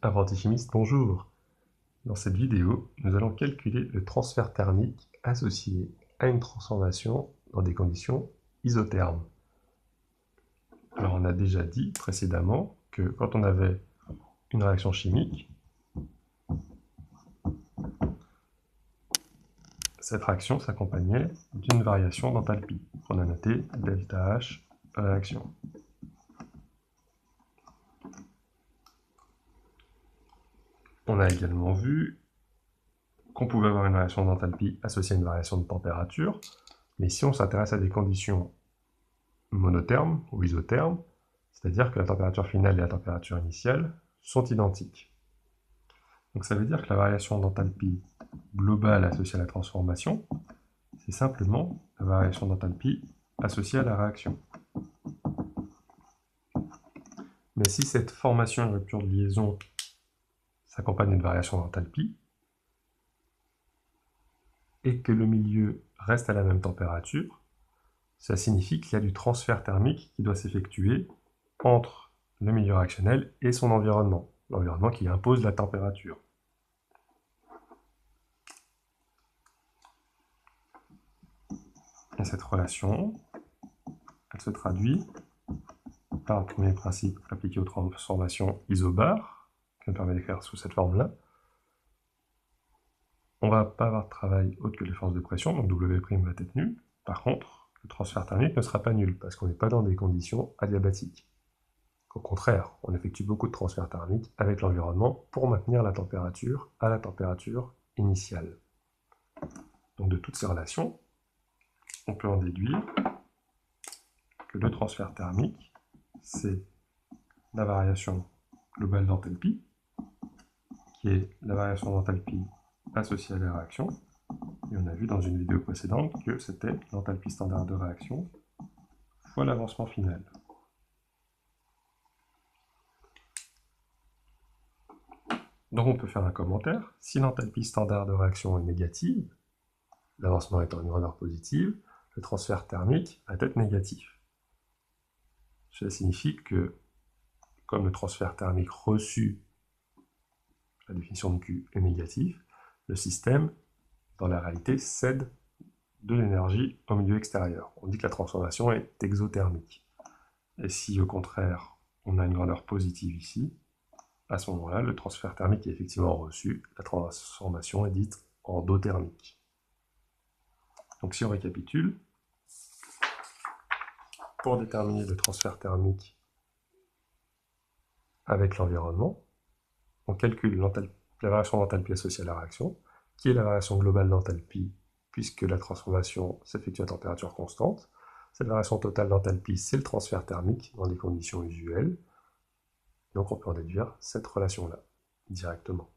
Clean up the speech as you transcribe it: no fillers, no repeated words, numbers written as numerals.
Apprenti chimiste, bonjour! Dans cette vidéo, nous allons calculer le transfert thermique associé à une transformation dans des conditions isothermes. Alors on a déjà dit précédemment que quand on avait une réaction chimique, cette réaction s'accompagnait d'une variation d'enthalpie, qu'on a noté ΔH réaction. On a également vu qu'on pouvait avoir une variation d'enthalpie associée à une variation de température, mais si on s'intéresse à des conditions monothermes ou isothermes, c'est-à-dire que la température finale et la température initiale sont identiques. Donc ça veut dire que la variation d'enthalpie globale associée à la transformation, c'est simplement la variation d'enthalpie associée à la réaction. Mais si cette formation et rupture de liaison s'accompagne d'une variation d'enthalpie, et que le milieu reste à la même température, ça signifie qu'il y a du transfert thermique qui doit s'effectuer entre le milieu réactionnel et son environnement, l'environnement qui impose la température. Et cette relation, elle se traduit par le premier principe appliqué aux transformations isobars, qui me permet d'écrire sous cette forme-là. On ne va pas avoir de travail autre que les forces de pression, donc W' va être nul. Par contre, le transfert thermique ne sera pas nul, parce qu'on n'est pas dans des conditions adiabatiques. Au contraire, on effectue beaucoup de transferts thermiques avec l'environnement pour maintenir la température à la température initiale. Donc de toutes ces relations, on peut en déduire que le transfert thermique, c'est la variation globale d'enthalpie, qui est la variation d'enthalpie associée à la réaction. Et on a vu dans une vidéo précédente que c'était l'enthalpie standard de réaction fois l'avancement final. Donc on peut faire un commentaire. Si l'enthalpie standard de réaction est négative, l'avancement étant une grandeur positive, le transfert thermique va être négatif. Cela signifie que, comme le transfert thermique reçu, la définition de Q est négatif, le système, dans la réalité, cède de l'énergie au milieu extérieur. On dit que la transformation est exothermique. Et si, au contraire, on a une grandeur positive ici, à ce moment-là, le transfert thermique est effectivement reçu, la transformation est dite endothermique. Donc si on récapitule, pour déterminer le transfert thermique avec l'environnement, on calcule la variation d'enthalpie associée à la réaction, qui est la variation globale d'enthalpie, puisque la transformation s'effectue à température constante. Cette variation totale d'enthalpie, c'est le transfert thermique dans des conditions usuelles. Donc on peut en déduire cette relation-là directement.